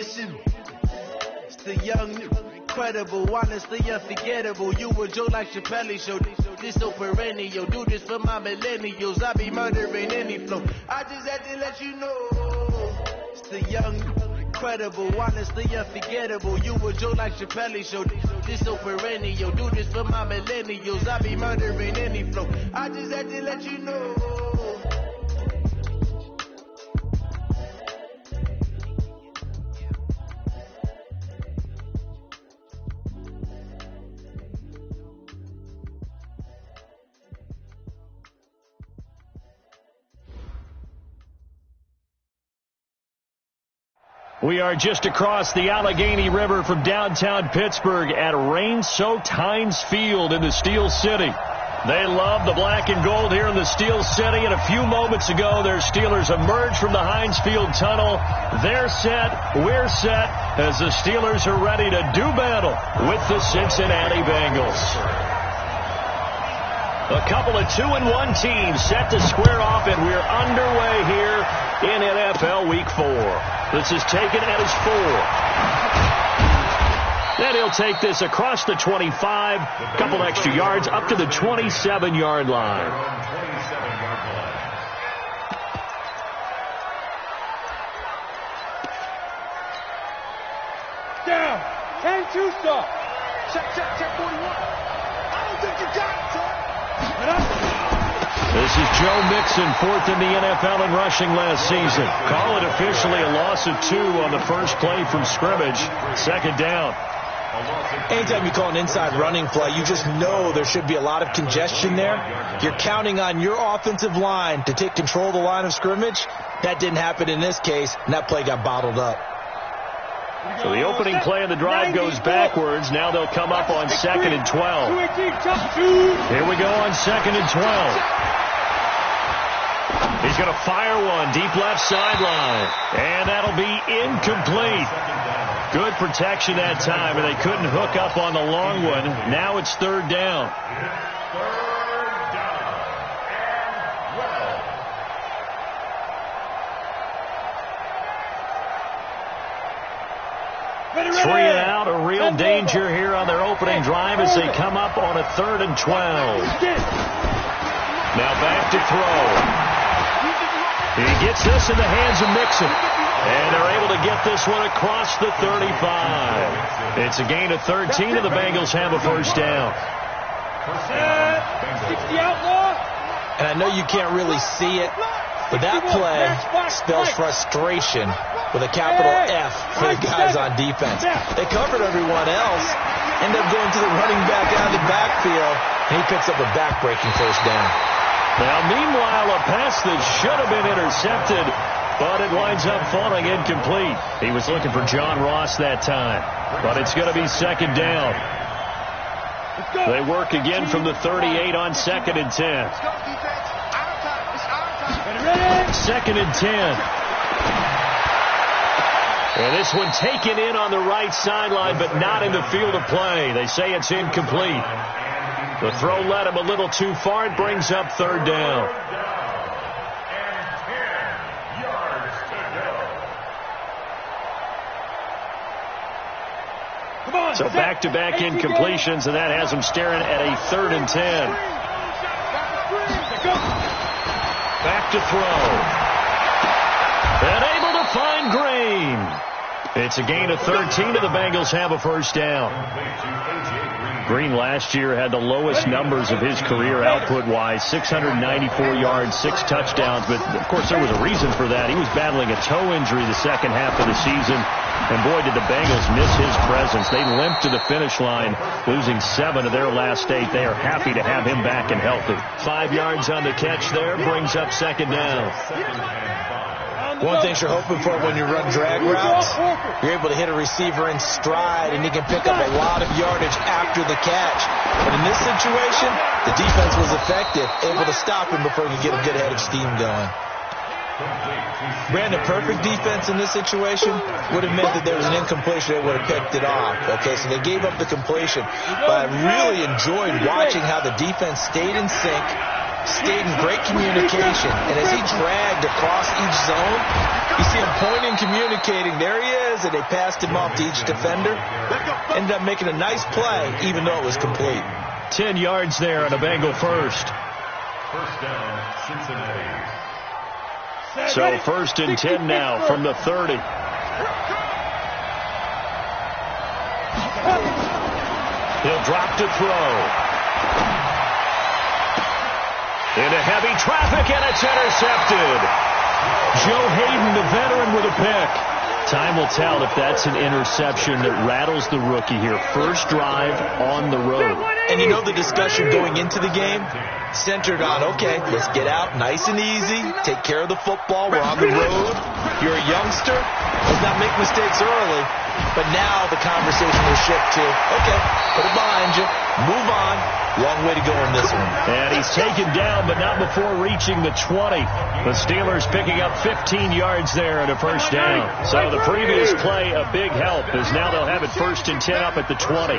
missing. It's the young, incredible, honestly unforgettable. You a joke like Chappelle Show. This so perennial. Do this for my millennials. I be murdering any flow. I just had to let you know. It's the young, incredible, honestly unforgettable. You a joke like Chappelle Show. This so perennial. Do this for my millennials. I be murdering any flow. I just had to let you know. We are just across the Allegheny River from downtown Pittsburgh at rain-soaked Heinz Field in the Steel City. They love the black and gold here in the Steel City, and a few moments ago, their Steelers emerged from the Heinz Field tunnel. They're set, we're set, as the Steelers are ready to do battle with the Cincinnati Bengals. A couple of 2-1 teams set to square off, and we're underway here in NFL Week 4. This is taken at his 4. Then he'll take this across the 25, a couple extra yards up to the 27-yard line. Down. 10-2 stop. Check 41. I don't think you got it, son. This is Joe Mixon, fourth in the NFL in rushing last season. Call it officially a loss of 2 on the first play from scrimmage. Second down. Anytime you call an inside running play, you just know there should be a lot of congestion there. You're counting on your offensive line to take control of the line of scrimmage. That didn't happen in this case, and that play got bottled up. So the opening play of the drive goes backwards. Now they'll come up on 2nd and 12. Here we go on 2nd and 12. He's going to fire one deep left sideline. And that'll be incomplete. Good protection that time, and they couldn't hook up on the long one. Now it's 3rd down. Three and out, a real danger here on their opening drive as they come up on a 3rd and 12. Now back to throw. He gets this in the hands of Mixon. And they're able to get this one across the 35. It's a gain of 13, and the Bengals have a first down. 60 outlaw. And I know you can't really see it, but that play spells frustration with a capital F for the guys on defense. They covered everyone else, end up going to the running back out of the backfield, and he picks up a back-breaking first down. Now, meanwhile, a pass that should have been intercepted, but it winds up falling incomplete. He was looking for John Ross that time, but it's going to be 2nd down. They work again from the 38 on 2nd and 10. 2nd and 10. And this one taken in on the right sideline, but not in the field of play. They say it's incomplete. The throw led him a little too far. It brings up 3rd down. So back-to-back incompletions, and that has him staring at a 3rd and 10. Back to throw. And able to find Green. It's a gain of 13, and the Bengals have a first down. Green last year had the lowest numbers of his career output-wise, 694 yards, 6 touchdowns. But, of course, there was a reason for that. He was battling a toe injury the second half of the season. And, boy, did the Bengals miss his presence. They limped to the finish line, losing 7 of their last 8. They are happy to have him back and healthy. 5 yards on the catch there, brings up 2nd down. One thing you're hoping for when you run drag routes, you're able to hit a receiver in stride, and he can pick up a lot of yardage after the catch. But in this situation, the defense was effective, able to stop him before he could get a good head of steam going. Brandon, perfect defense in this situation would have meant that there was an incompletion. They would have picked it off. Okay, so they gave up the completion. But I really enjoyed watching how the defense stayed in sync, Skating, great communication. And as he dragged across each zone, you see him pointing, communicating. There he is, and they passed him off to each defender. Ended up making a nice play, even though it was complete. 10 yards there on a Bengal first. First down, Cincinnati. So first and 10 now from the 30. He'll drop to throw. Into heavy traffic, and it's intercepted. Joe Hayden, the veteran, with a pick. Time will tell if that's an interception that rattles the rookie here. First drive on the road. And you know the discussion going into the game centered on, okay, let's get out nice and easy, take care of the football, we're on the road. You're a youngster, let's not make mistakes early. But now the conversation will shift to, okay, put it behind you, move on. Long way to go in this one. And he's taken down, but not before reaching the 20. The Steelers picking up 15 yards there and a first down. So the previous play, a big help, as now they'll have it first and 10 up at the 20.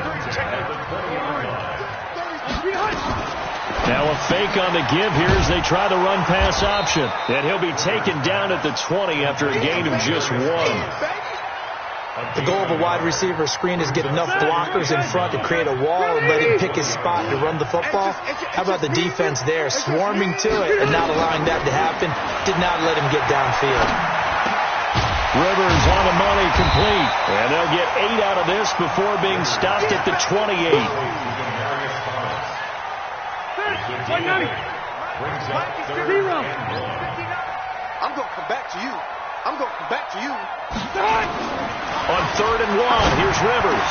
Now a fake on the give here as they try the run-pass option. And he'll be taken down at the 20 after a gain of just 1. The goal of a wide receiver screen is get enough blockers in front to create a wall and let him pick his spot to run the football. How about the defense there, swarming to it and not allowing that to happen? Did not let him get downfield. Rivers on the money, complete. And they'll get 8 out of this before being stopped at the 28. I'm going to come back to you. I'm going to come back to you. On 3rd and 1, here's Rivers.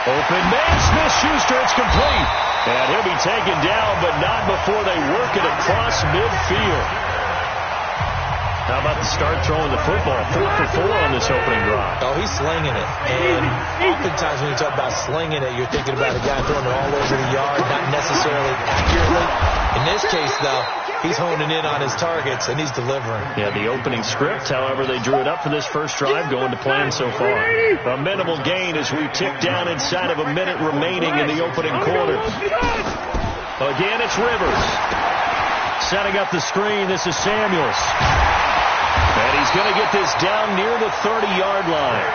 Open man, Smith-Schuster, it's complete. And he'll be taken down, but not before they work it across midfield. How about the start throwing the football? 4 for 4 on this opening drive. Oh, he's slinging it. And oftentimes when you talk about slinging it, you're thinking about a guy throwing it all over the yard, not necessarily accurately. In this case, though, he's honing in on his targets, and he's delivering. Yeah, the opening script, however, they drew it up for this first drive, going to plan so far. A minimal gain as we tick down inside of a minute remaining in the opening quarter. Again, it's Rivers. Setting up the screen, this is Samuels. And he's going to get this down near the 30-yard line.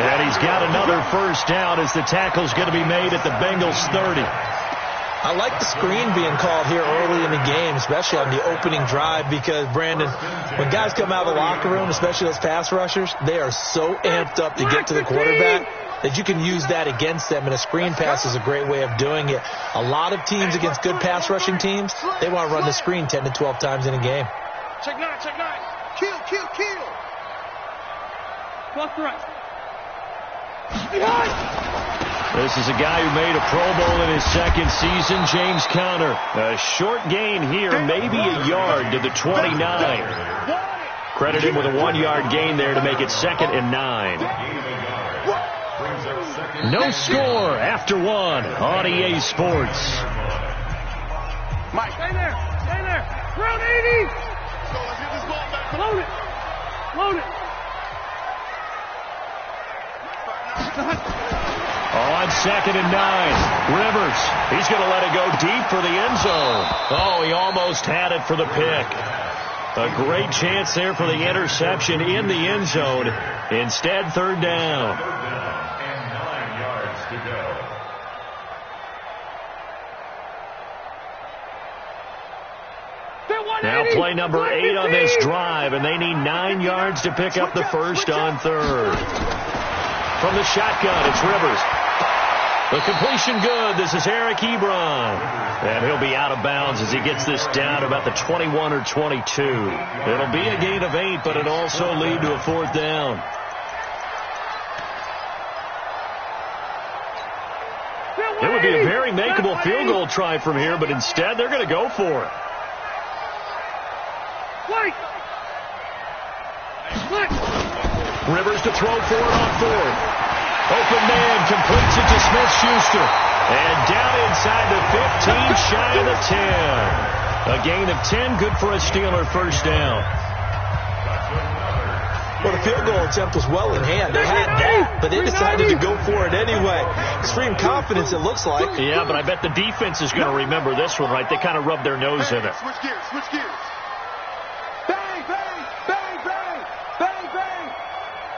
And he's got another first down as the tackle's going to be made at the Bengals 30. I like the screen being called here early in the game, especially on the opening drive, because, Brandon, when guys come out of the locker room, especially those pass rushers, they are so amped up to get to the quarterback that you can use that against them, and a screen pass is a great way of doing it. A lot of teams against good pass rushing teams, they want to run the screen 10 to 12 times in a game. Check 9. Kill. Left, right. This is a guy who made a Pro Bowl in his second season, James Conner. A short gain here, maybe a yard to the 29. Credit him with a 1-yard gain there to make it 2nd and 9. No score after 1 on EA Sports. Mike, stay there. Round 80. Load it. On 2nd and 9, Rivers. He's going to let it go deep for the end zone. Oh, he almost had it for the pick. A great chance there for the interception in the end zone. Instead, 3rd down. And 9 yards to go. Now play number 8 on this drive, and they need 9 yards to pick up the first on 3rd. From the shotgun, it's Rivers. The completion good. This is Eric Ebron. And he'll be out of bounds as he gets this down about the 21 or 22. It'll be a gain of 8, but it'll also lead to a 4th down. It would be a very makeable field goal try from here, but instead they're going to go for it. Rivers to throw for it on 4th. Open man completes it to Smith-Schuster. And down inside the 15, shy of the 10. A gain of 10, good for a Steeler first down. Well, the field goal attempt was well in hand. They had that. but they decided to go for it anyway. Extreme confidence, it looks like. Yeah, but I bet the defense is going to remember this one, right? They kind of rubbed their nose in it. Switch gears, switch gears. Bang, bang, bang, bang, bang, bang.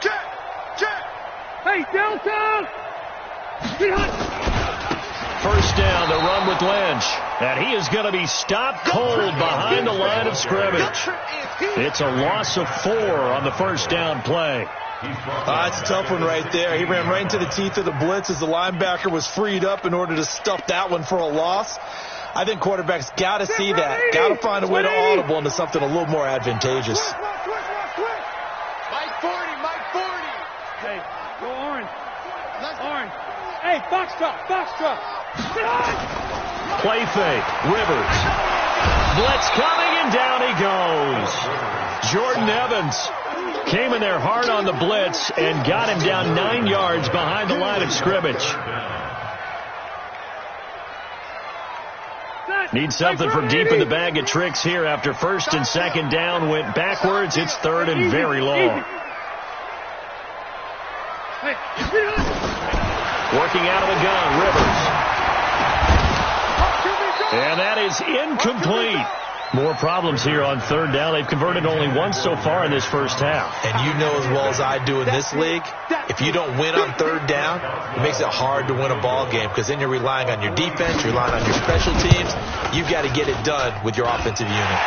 Check, check. Hey, Delta. First down, the run with Lynch. And he is going to be stopped cold behind the line of scrimmage. It's a loss of 4 on the first down play. It's a tough one right there. He ran right into the teeth of the blitz as the linebacker was freed up in order to stuff that one for a loss. I think quarterbacks got to see that. Got to find a way to audible into something a little more advantageous. Mike 40, Mike 40. Hey, go orange. Orange. Hey, box drop, box drop. Play fake. Rivers. Blitz coming, and down he goes. Jordan Evans came in there hard on the blitz and got him down 9 yards behind the line of scrimmage. Need something from deep in the bag of tricks here after first and second down went backwards. It's third and very long. Working out of the gun, Rivers. And that is incomplete. More problems here on third down. They've converted only once so far in this first half. And you know as well as I do in this league, if you don't win on third down, it makes it hard to win a ball game because then you're relying on your defense, you're relying on your special teams. You've got to get it done with your offensive unit.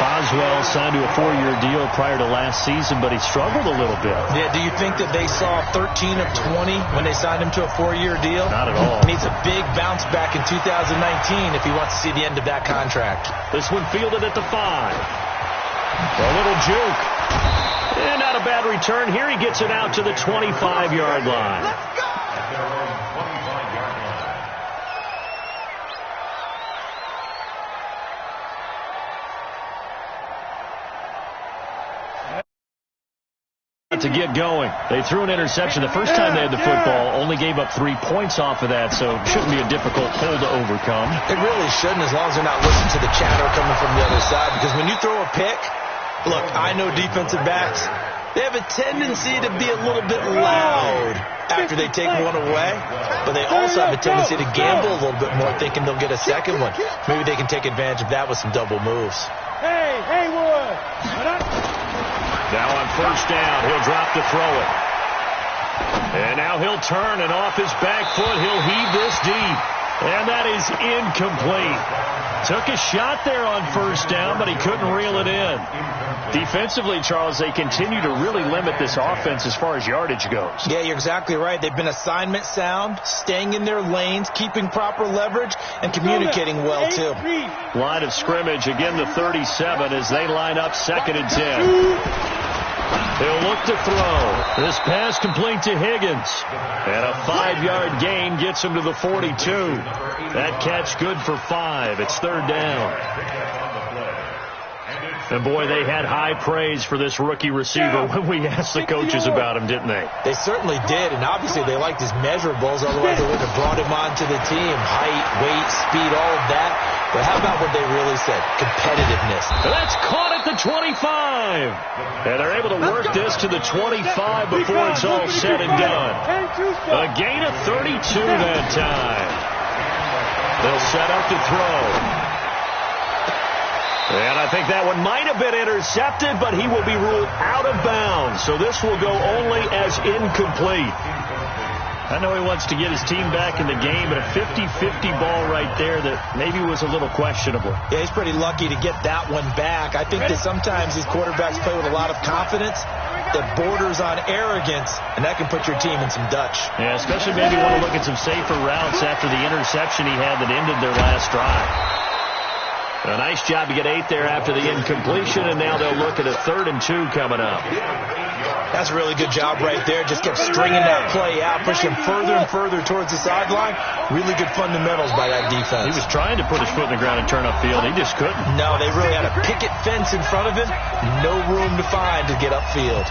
Boswell signed to a 4-year deal prior to last season, but he struggled a little bit. Yeah, do you think that they saw 13 of 20 when they signed him to a 4-year deal? Not at all. He needs a big bounce back in 2019 if he wants to see the end of that contract. This one fielded at the 5. A little juke. And not a bad return. Here he gets it out to the 25-yard line. Let's go! To get going. They threw an interception the first time they had the football, only gave up 3 points off of that, so shouldn't be a difficult hole to overcome. It really shouldn't, as long as they're not listening to the chatter coming from the other side, because when you throw a pick, look, I know defensive backs, they have a tendency to be a little bit loud after they take one away, but they also have a tendency to gamble a little bit more, thinking they'll get a second one. Maybe they can take advantage of that with some double moves. Hey, Haywood. Now on first down, he'll drop to throw it. And now he'll turn, and off his back foot, he'll heave this deep. And that is incomplete. Took a shot there on first down, but he couldn't reel it in. Defensively, Charles, they continue to really limit this offense as far as yardage goes. Yeah, you're exactly right. They've been assignment sound, staying in their lanes, keeping proper leverage, and communicating well, too. Line of scrimmage, again the 37 as they line up 2nd and 10. He'll look to throw. This pass complete to Higgins. And a 5-yard gain gets him to the 42. That catch good for 5. It's third down. And, boy, they had high praise for this rookie receiver when we asked the coaches about him, didn't they? They certainly did, and obviously they liked his measurables. Otherwise, they wouldn't have brought him onto the team. Height, weight, speed, all of that. But how about what they really said? Competitiveness. That's caught at the 25. And they're able to work this to the 25 before it's all said and done. A gain of 32 that time. They'll set up to throw. And I think that one might have been intercepted, but he will be ruled out of bounds. So this will go only as incomplete. I know he wants to get his team back in the game, but a 50-50 ball right there that maybe was a little questionable. Yeah, he's pretty lucky to get that one back. I think that sometimes these quarterbacks play with a lot of confidence that borders on arrogance, and that can put your team in some Dutch. Yeah, especially maybe want to look at some safer routes after the interception he had that ended their last drive. A nice job to get 8 there after the incompletion, and now they'll look at a 3rd and 2 coming up. That's a really good job right there. Just kept stringing that play out, pushing further and further towards the sideline. Really good fundamentals by that defense. He was trying to put his foot in the ground and turn upfield. He just couldn't. No, they really had a picket fence in front of him. No room to find to get upfield.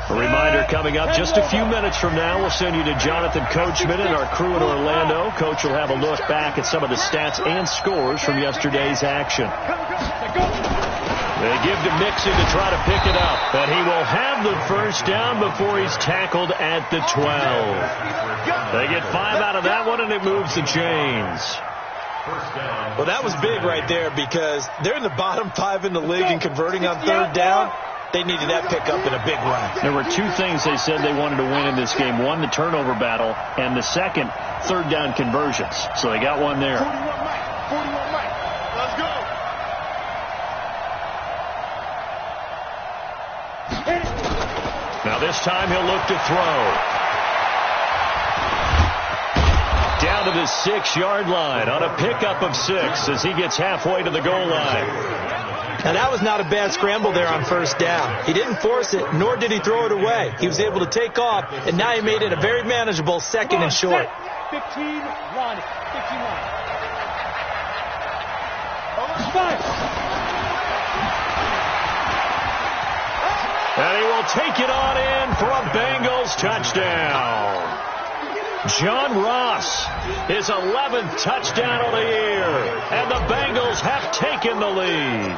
A reminder, coming up just a few minutes from now. We'll send you to Jonathan Coachman and our crew in Orlando. Coach will have a look back at some of the stats and scores from yesterday's action. They give to Mixon to try to pick it up, but he will have the first down before he's tackled at the 12. They get 5 out of that one, and it moves the chains. Well, that was big right there because they're in the bottom 5 in the league and converting on third down. They needed that pickup in a big run. There were 2 things they said they wanted to win in this game. One, the turnover battle, and the second, third down conversions. So they got one there. 41 Mike. Let's go. Now this time he'll look to throw. Down to the 6-yard line on a pickup of 6 as he gets halfway to the goal line. Now, that was not a bad scramble there on first down. He didn't force it, nor did he throw it away. He was able to take off, and now he made it a very manageable 2nd and short. 15, run. 15, run. And he will take it on in for a Bengals touchdown. John Ross, his 11th touchdown of the year, and the Bengals have taken the lead.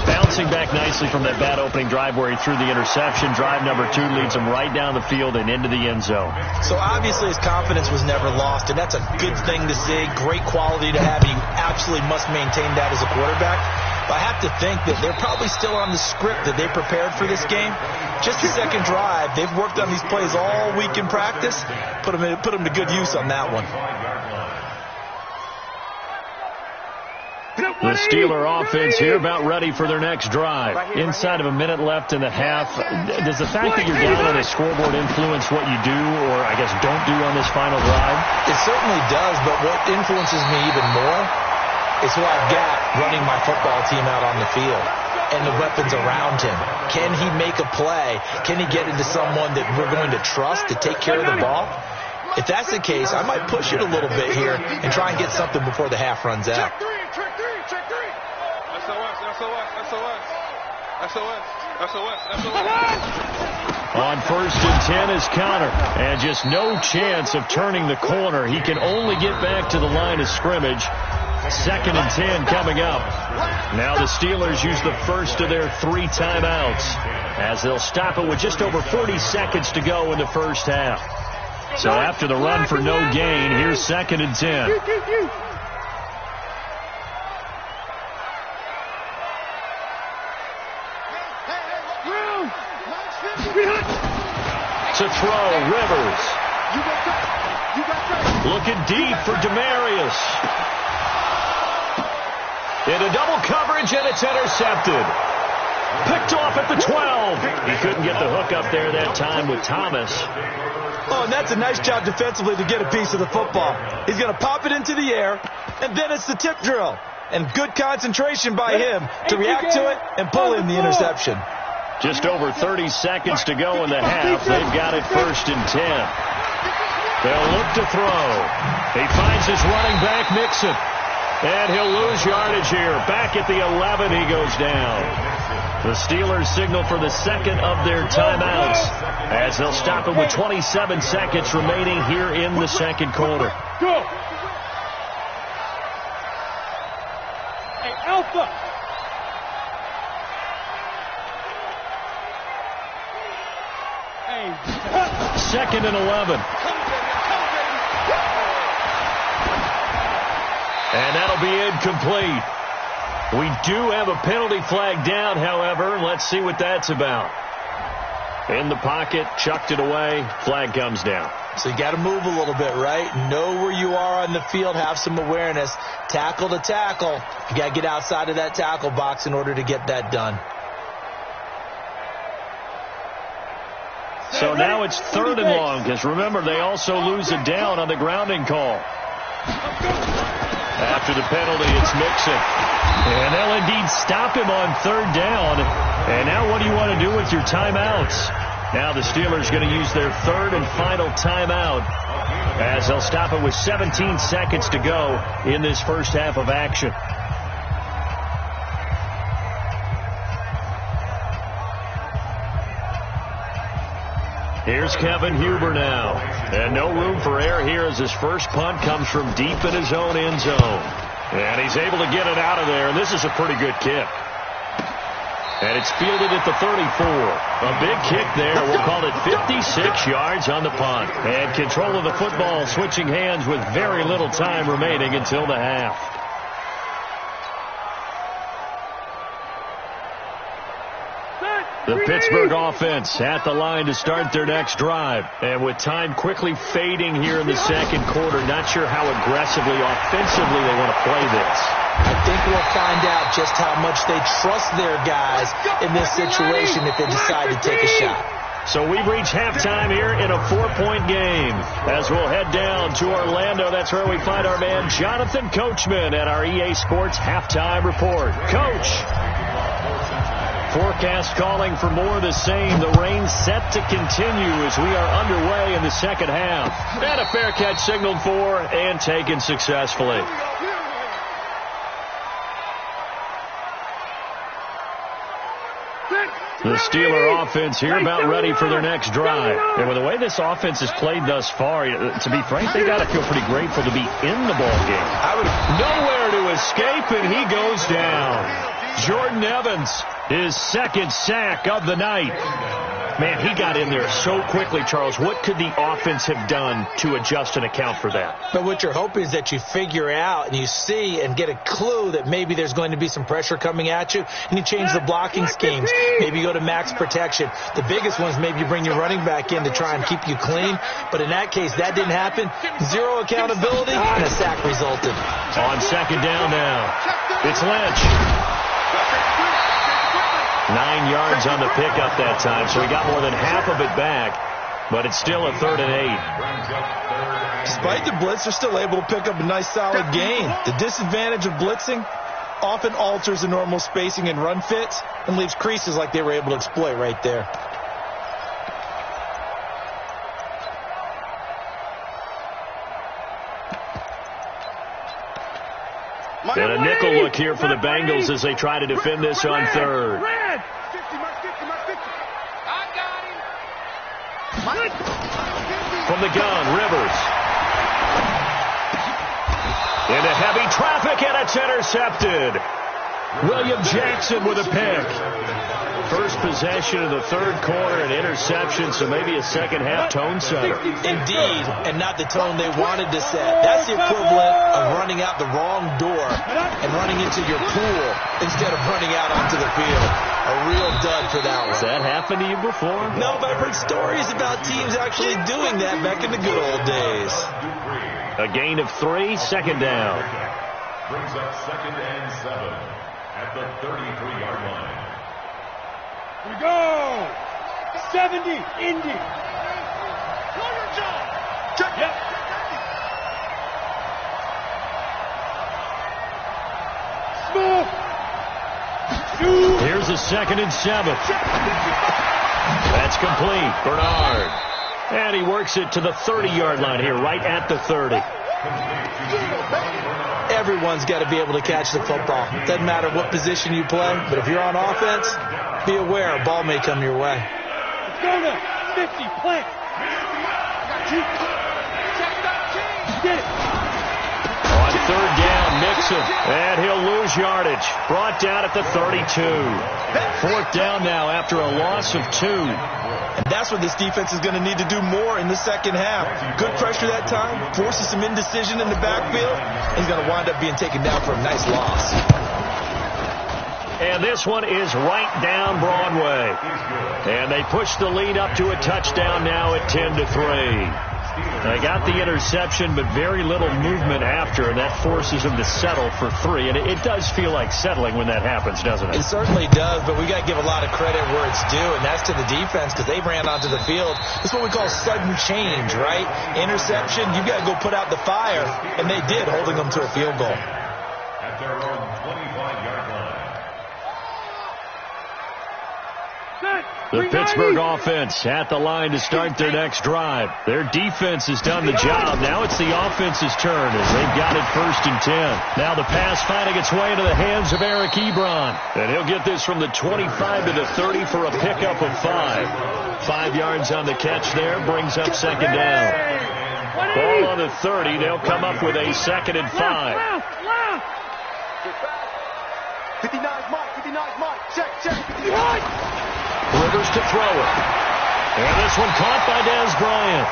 Bouncing back nicely from that bad opening drive where he threw the interception. Drive number 2 leads him right down the field and into the end zone. So obviously his confidence was never lost, and that's a good thing to see. Great quality to have. You absolutely must maintain that as a quarterback. But I have to think that they're probably still on the script that they prepared for this game. Just the second drive. They've worked on these plays all week in practice. Put them to good use on that one. The Steeler offense here about ready for their next drive. Inside of a minute left in the half. Does the fact that you're down on a scoreboard influence what you do or, I guess, don't do on this final drive? It certainly does, but what influences me even more is who I've got running my football team out on the field and the weapons around him. Can he make a play? Can he get into someone that we're going to trust to take care of the ball? If that's the case, I might push it a little bit here and try and get something before the half runs out. Check three. SOS. On 1st and 10 is Connor, and just no chance of turning the corner. He can only get back to the line of scrimmage. 2nd and 10 coming up. Now the Steelers use the first of their 3 timeouts as they'll stop it with just over 40 seconds to go in the first half. So after the run for no gain, here's 2nd and 10. To throw, Rivers. Looking deep for Demarius. Into double coverage, and it's intercepted. Picked off at the 12. He couldn't get the hook up there that time with Thomas. Oh, and that's a nice job defensively to get a piece of the football. He's going to pop it into the air, and then it's the tip drill. And good concentration by him to react to it and pull in the interception. Just over 30 seconds to go in the half. They've got it 1st and 10. They'll look to throw. He finds his running back, Mixon. And he'll lose yardage here. Back at the 11, he goes down. The Steelers signal for the 2nd of their timeouts as they'll stop it with 27 seconds remaining here in the 2nd quarter. Go. Hey, Alpha. 2nd and 11. And that'll be incomplete. We do have a penalty flag down, however. Let's see what that's about. In the pocket, chucked it away, flag comes down. So you got to move a little bit, right? Know where you are on the field, have some awareness. Tackle to tackle. You got to get outside of that tackle box in order to get that done. So now it's 3rd and long, because remember, they also lose a down on the grounding call. After the penalty, it's Mixon. And they'll indeed stop him on 3rd down. And now what do you want to do with your timeouts? Now the Steelers going to use their 3rd and final timeout as they'll stop it with 17 seconds to go in this first half of action. Here's Kevin Huber now. And no room for error here as his first punt comes from deep in his own end zone. And he's able to get it out of there, and this is a pretty good kick. And it's fielded at the 34. A big kick there. We'll call it 56 yards on the punt. And control of the football switching hands with very little time remaining until the half. The Pittsburgh offense at the line to start their next drive. And with time quickly fading here in the second quarter, not sure how aggressively, offensively they want to play this. I think we'll find out just how much they trust their guys in this situation if they decide to take a shot. So we've reached halftime here in a 4-point game. As we'll head down to Orlando, that's where we find our man Jonathan Coachman at our EA Sports Halftime Report. Coach! Forecast calling for more of the same. The rain set to continue as we are underway in the second half. And a fair catch signaled for and taken successfully. The Steeler offense here about ready for their next drive. And with the way this offense has played thus far, to be frank, they got to feel pretty grateful to be in the ball game. Nowhere to escape, and he goes down. Jordan Evans, his second sack of the night. Man, he got in there so quickly, Charles. What could the offense have done to adjust and account for that? But what you're hoping is that you figure out and you see and get a clue that maybe there's going to be some pressure coming at you, and you change the blocking schemes. Maybe you go to max protection. The biggest one is maybe you bring your running back in to try and keep you clean. But in that case, that didn't happen. Zero accountability, and a sack resulted. On second down now, it's Lynch. 9 yards on the pickup that time, so he got more than half of it back, but it's still a 3rd and 8. Despite the blitz, they're still able to pick up a nice solid gain. The disadvantage of blitzing often alters the normal spacing and run fits and leaves creases like they were able to exploit right there. And a nickel look here for the Bengals as they try to defend this on 3rd. From the gun, Rivers. Into heavy traffic, and it's intercepted. William Jackson with a pick. First possession of the 3rd quarter, an interception, so maybe a second-half tone setter. Indeed, and not the tone they wanted to set. That's the equivalent of running out the wrong door and running into your pool instead of running out onto the field. A real dud for that one. Has that happened to you before? No, but I've heard stories about teams actually doing that back in the good old days. A gain of 3, second down. Brings up 2nd and 7 at the 33-yard line. We go! 70, Indy. Yep. Smooth. Here's a 2nd and 7. That's complete. Bernard. And he works it to the 30-yard line here, right at the 30. Everyone's got to be able to catch the football. Doesn't matter what position you play, but if you're on offense, be aware a ball may come your way. Let's go now. 50, plant. Get it. On 3rd down, Nixon. And he'll lose yardage. Brought down at the 32. 4th down now after a loss of 2. And that's what this defense is going to need to do more in the second half. Good pressure that time, forces some indecision in the backfield. He's going to wind up being taken down for a nice loss. And this one is right down Broadway. And they push the lead up to a touchdown now at 10-3. They got the interception, but very little movement after, and that forces them to settle for 3. And it does feel like settling when that happens, doesn't it? It certainly does, but we got to give a lot of credit where it's due, and that's to the defense because they ran onto the field. It's what we call sudden change, right? Interception, you got to go put out the fire, and they did, holding them to a field goal. At their own 25-yard line. The Pittsburgh offense at the line to start their next drive. Their defense has done the job. Now it's the offense's turn as they've got it 1st and 10. Now the pass finding its way into the hands of Eric Ebron. And he'll get this from the 25 to the 30 for a pickup of 5. 5 yards on the catch there, brings up 2nd down. Ball on the 30. They'll come up with a 2nd and 5. 59's Mike. Check. Rivers to throw it. And this one caught by Dez Bryant.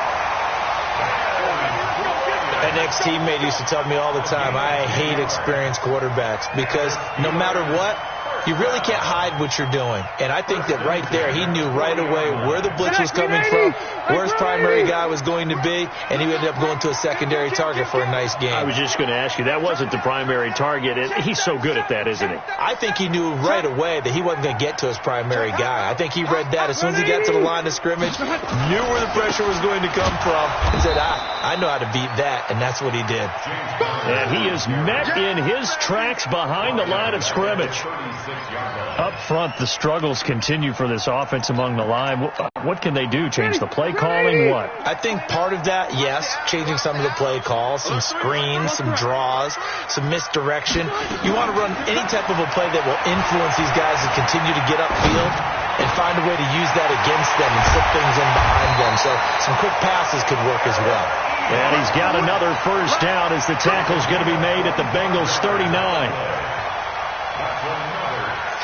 An ex-teammate used to tell me all the time, I hate experienced quarterbacks because no matter what, you really can't hide what you're doing. And I think that right there, he knew right away where the blitz was coming from, where his primary guy was going to be, and he ended up going to a secondary target for a nice game. I was just going to ask you, that wasn't the primary target. He's so good at that, isn't he? I think he knew right away that he wasn't going to get to his primary guy. I think he read that as soon as he got to the line of scrimmage, knew where the pressure was going to come from, and said, I know how to beat that, and that's what he did. And he is met in his tracks behind the line of scrimmage. Up front, the struggles continue for this offense among the line. What can they do? Change the play calling? What? I think part of that, yes, changing some of the play calls, some screens, some draws, some misdirection. You want to run any type of a play that will influence these guys to continue to get upfield and find a way to use that against them and slip things in behind them. So some quick passes could work as well. And he's got another 1st down as the tackle's going to be made at the Bengals 39.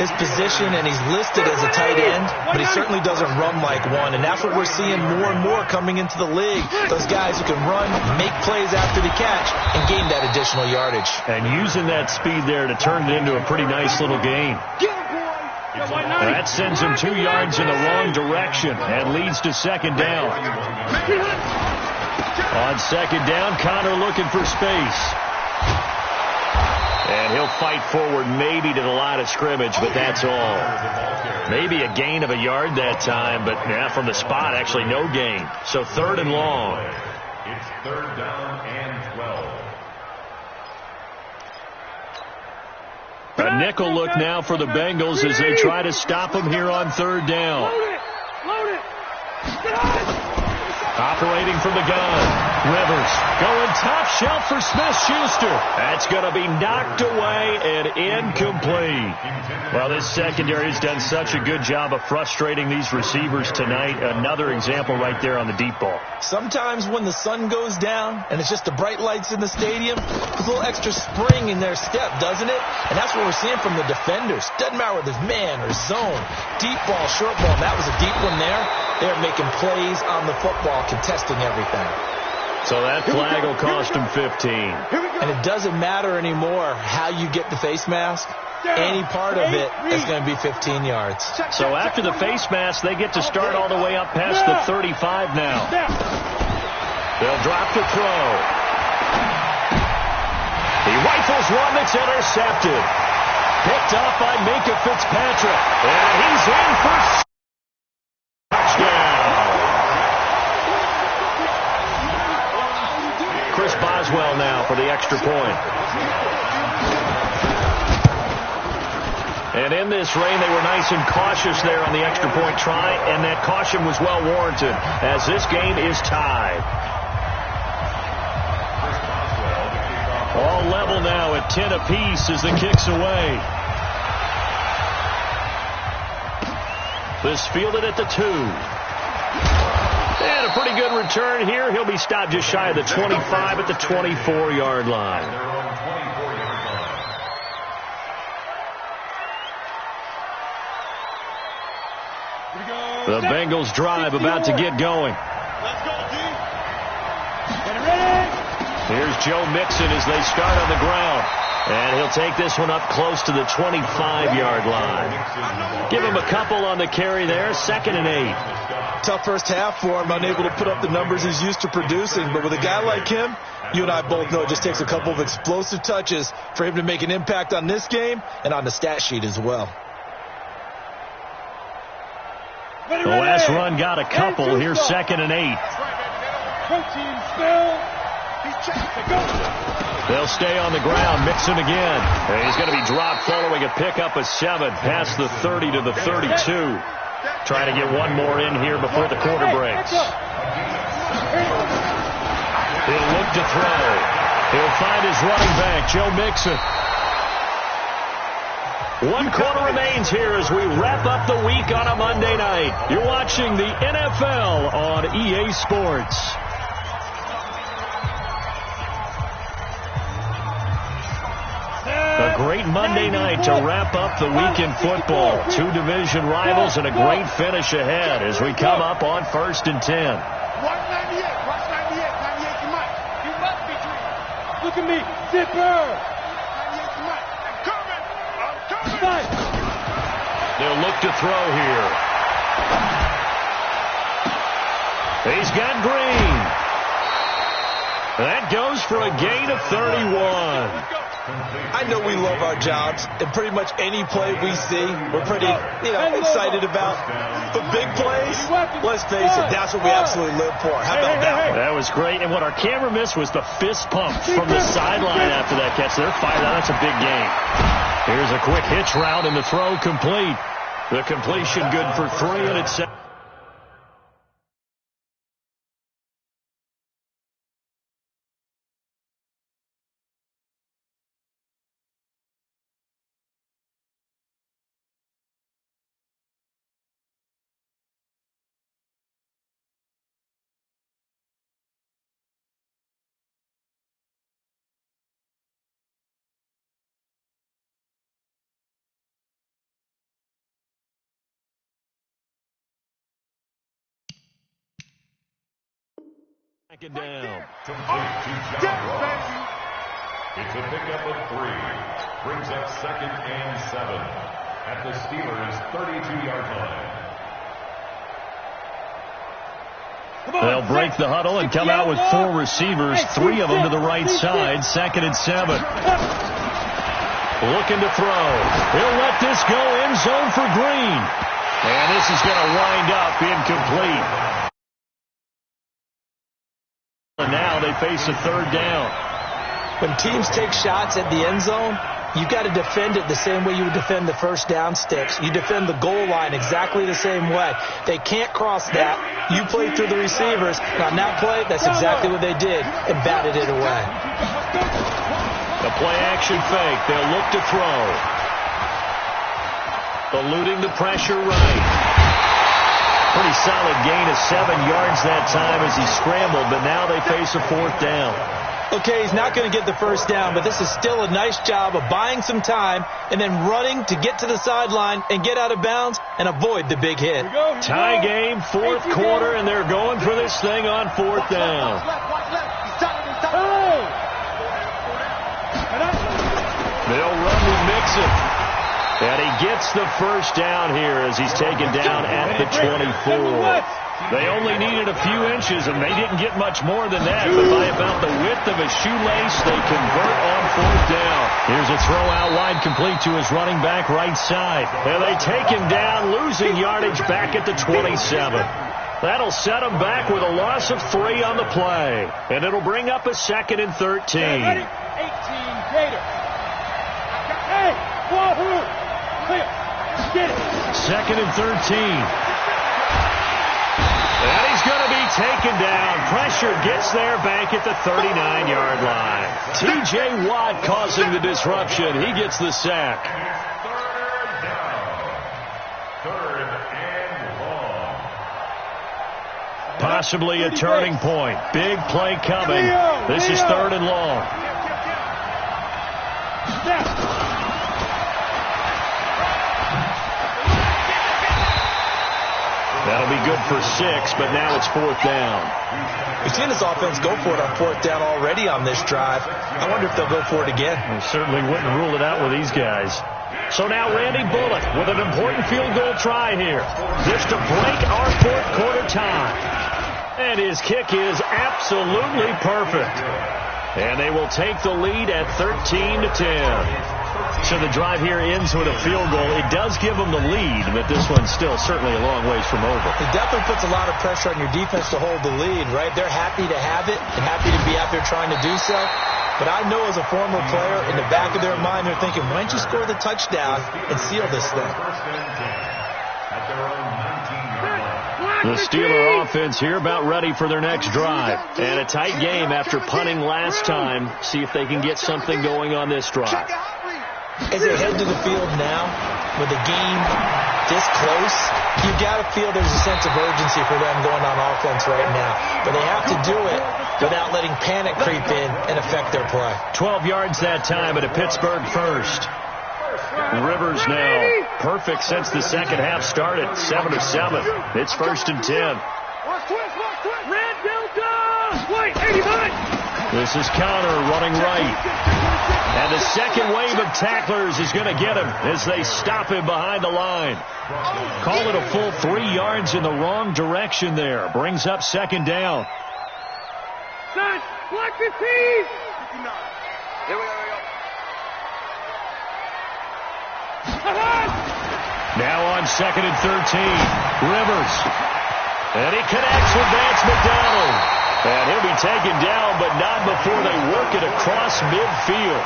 His position, and he's listed as a tight end, but he certainly doesn't run like one, and that's what we're seeing more and more coming into the league. Those guys who can run, make plays after the catch, and gain that additional yardage. And using that speed there to turn it into a pretty nice little game. That sends him 2 yards in the wrong direction and leads to 2nd down. On 2nd down, Connor looking for space. And he'll fight forward maybe to the line of scrimmage, but that's all. Maybe a gain of a yard that time, but from the spot, actually no gain. So 3rd and long. It's 3rd down and 12. A nickel look now for the Bengals as they try to stop him here on 3rd down. Load it. Operating from the gun. Rivers going top shelf for Smith-Schuster. That's going to be knocked away and incomplete. Well, this secondary has done such a good job of frustrating these receivers tonight. Another example right there on the deep ball. Sometimes when the sun goes down and it's just the bright lights in the stadium, there's a little extra spring in their step, doesn't it? And that's what we're seeing from the defenders. Doesn't matter whether it's man or zone, deep ball, short ball. And that was a deep one there. They're making plays on the football, contesting everything. So that flag will cost him 15. And it doesn't matter anymore how you get the face mask. Any part of it is going to be 15 yards. So after the face mask, they get to start all the way up past the 35 now. They'll drop the throw. He rifles one that's intercepted. Picked off by Minka Fitzpatrick. And he's in for touchdown. Chris Boswell now for the extra point. And in this rain, they were nice and cautious there on the extra point try, and that caution was well warranted as this game is tied. All level now at 10 apiece as the kick's away. This fielded at the 2. And a pretty good return here. He'll be stopped just shy of the 25 at the 24-yard line. The Bengals drive about to get going. Here's Joe Mixon as they start on the ground. And he'll take this one up close to the 25-yard line. Give him a couple on the carry there. 2nd and 8. Tough first half for him, unable to put up the numbers he's used to producing. But with a guy like him, you and I both know it just takes a couple of explosive touches for him to make an impact on this game and on the stat sheet as well. The last run got a couple. Here's 2nd and 8. They'll stay on the ground. Mixon again. And he's going to be dropped following a pickup of 7 past the 30 to the 32. Trying to get one more in here before the quarter breaks. He'll look to throw. He'll find his running back, Joe Mixon. 1 quarter remains here as we wrap up the week on a Monday night. You're watching the NFL on EA Sports. A great Monday night to wrap up the week in football. 2 division rivals and a great finish ahead as we come up on 1st and 10. Watch 98. Watch 98. 98 you might. You must be dreaming. Look at me. Zipper. 98 you might. I'm coming. I'm coming. They'll look to throw here. He's got Green. That goes for a gain of 31. I know we love our jobs, and pretty much any play we see, we're pretty, excited about. But big plays, let's face it, that's what we absolutely live for. How about that? That was great, and what our camera missed was the fist pump from the sideline after that catch. They're fired out. That's a big game. Here's a quick hitch route, and the throw complete. The completion good for 3, and it's set. Second down. It's a pickup of 3. Brings up 2nd and 7 at the Steelers' 32-yard line. They'll break the huddle and come out with 4 receivers, 3 of them to the right side. 2nd and 7. Looking to throw. He'll let this go end zone for Green. And this is going to wind up incomplete. And now they face a 3rd down. When teams take shots at the end zone, you got to defend it the same way you would defend the first down sticks. You defend the goal line exactly the same way. They can't cross that. You play through the receivers. And on that play, that's exactly what they did and batted it away. The play-action fake. They'll look to throw. Eluding the pressure right. Pretty solid gain of 7 yards that time as he scrambled, but now they face a 4th down. Okay, he's not going to get the first down, but this is still a nice job of buying some time and then running to get to the sideline and get out of bounds and avoid the big hit. Tie game, 4th quarter, and they're going for this thing on 4th down. They'll run with Mixon. And he gets the first down here as he's taken down at the 24. They only needed a few inches, and they didn't get much more than that. But by about the width of a shoelace, they convert on 4th down. Here's a throw out wide complete to his running back right side. And they take him down, losing yardage back at the 27. That'll set them back with a loss of 3 on the play. And it'll bring up a 2nd and 13. 18 Gator. Hey, Wahoo! Get it. 2nd and 13. And he's going to be taken down. Pressure gets there back at the 39-yard line. T.J. Watt causing the disruption. He gets the sack. 3rd and long. Possibly a turning point. Big play coming. This is 3rd and long. That'll be good for 6, but now it's 4th down. We've seen this offense go for it on 4th down already on this drive. I wonder if they'll go for it again. We certainly wouldn't rule it out with these guys. So now Randy Bullock with an important field goal try here. Just to break our 4th quarter tie. And his kick is absolutely perfect. And they will take the lead at 13-10. So the drive here ends with a field goal. It does give them the lead, but this one's still certainly a long ways from over. It definitely puts a lot of pressure on your defense to hold the lead, right? They're happy to have it and happy to be out there trying to do so. But I know as a former player, in the back of their mind, they're thinking, why don't you score the touchdown and seal this thing? at their own 19-yard line. The Steeler offense here about ready for their next drive. And a tight game after punting last time. See if they can get something going on this drive. As they head to the field now, with the game this close, you got to feel there's a sense of urgency for them going on offense right now. But they have to do it without letting panic creep in and affect their play. 12 yards that time at a Pittsburgh first. Rivers now perfect since the second half started. 7 of 7. It's 1st and 10. Red Delta! Wait, 89! This is Connor running right. And the second wave of tacklers is going to get him as they stop him behind the line. Call it a full 3 yards in the wrong direction there. Brings up 2nd down. Son, block the team! Here we go. Now on 2nd and 13. Rivers. And he connects with Vance McDonald. And he'll be taken down, but not before they work it across midfield.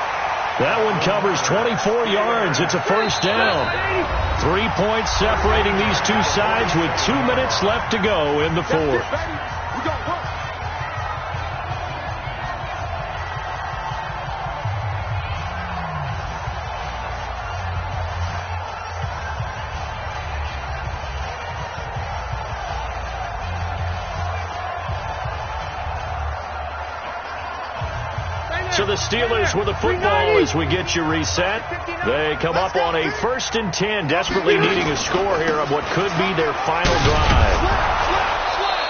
That one covers 24 yards. It's a 1st down. 3 points separating these two sides with 2 minutes left to go in the fourth. So the Steelers with the football as we get you reset. They come up on a 1st and 10, desperately needing a score here on what could be their final drive.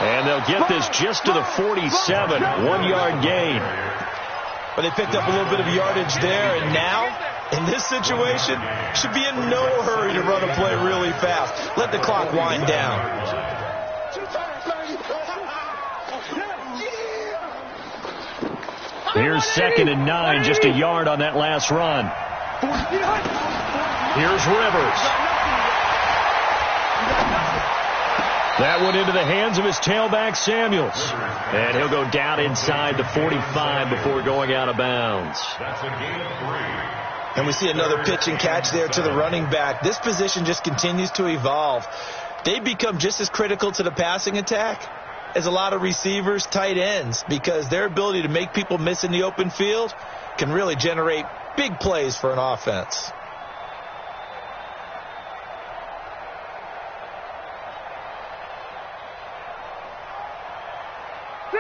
And they'll get this just to the 47, 1-yard gain. But they picked up a little bit of yardage there, and now, in this situation, should be in no hurry to run a play really fast. Let the clock wind down. Here's 2nd and 9, just a yard on that last run. Here's Rivers. That one into the hands of his tailback, Samuels. And he'll go down inside the 45 before going out of bounds. That's a gain of 3. And we see another pitch and catch there to the running back. This position just continues to evolve. They become just as critical to the passing attack as a lot of receivers, tight ends, because their ability to make people miss in the open field can really generate big plays for an offense.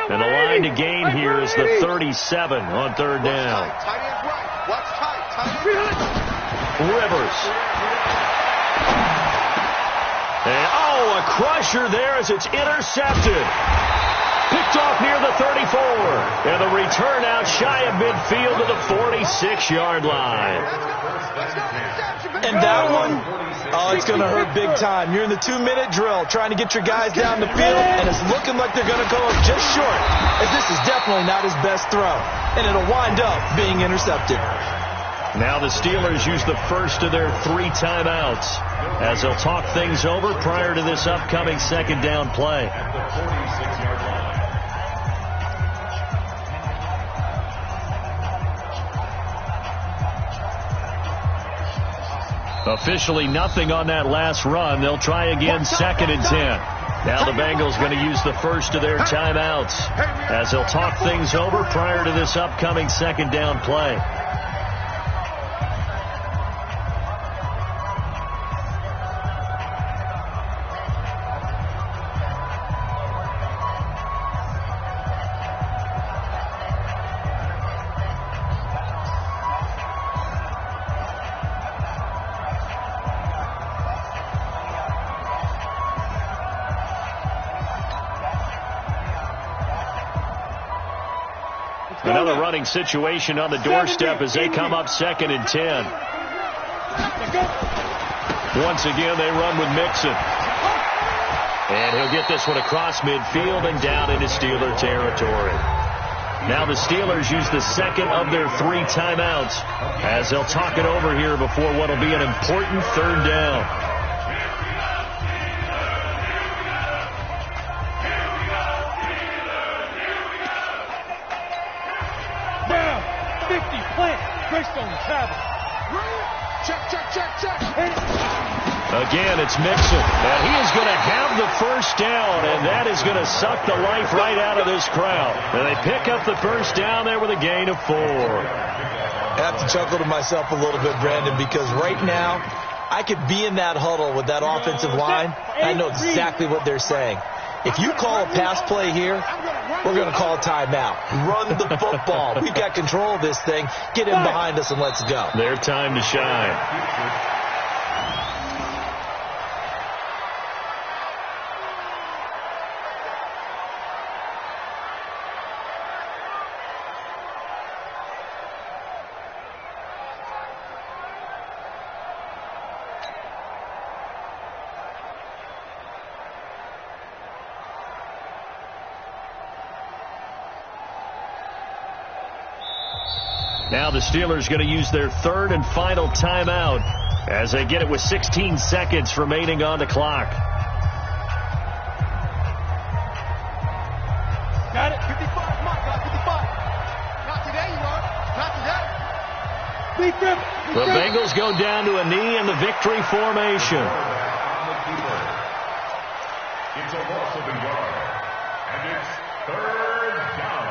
And the line to gain here is the 37 on 3rd down. Rivers. And, a crusher there as it's intercepted. Picked off near the 34. And the return out shy of midfield to the 46-yard line. And that one, it's going to hurt big time. You're in the 2-minute drill trying to get your guys down the field, and it's looking like they're going to go up just short, as this is definitely not his best throw. And it'll wind up being intercepted. Now the Steelers use the first of their 3 timeouts as they'll talk things over prior to this upcoming 2nd down play. At the 46-yard line. Officially nothing on that last run. They'll try again 2nd and 10. Now the Bengals going to use the first of their timeouts as they'll talk things over prior to this upcoming 2nd down play. Another running situation on the doorstep as they come up 2nd and 10. Once again, they run with Mixon. And he'll get this one across midfield and down into Steeler territory. Now the Steelers use the 2nd of their 3 timeouts as they'll talk it over here before what will be an important 3rd down. Again, it's Mixon, and he is going to have the first down, and that is going to suck the life right out of this crowd. And they pick up the first down there with a gain of 4. I have to chuckle to myself a little bit, Brandon, because right now I could be in that huddle with that offensive line, and I know exactly what they're saying. If you call a pass play here, we're going to call a timeout. Run the football. We've got control of this thing. Get in behind us and let's go. Their time to shine. Now the Steelers going to use their third and final timeout as they get it with 16 seconds remaining on the clock. Got it. 55, Mike. 55. Not today, you are. Not today. The Bengals go down to a knee in the victory formation. It's a loss of a yard, and it's third down.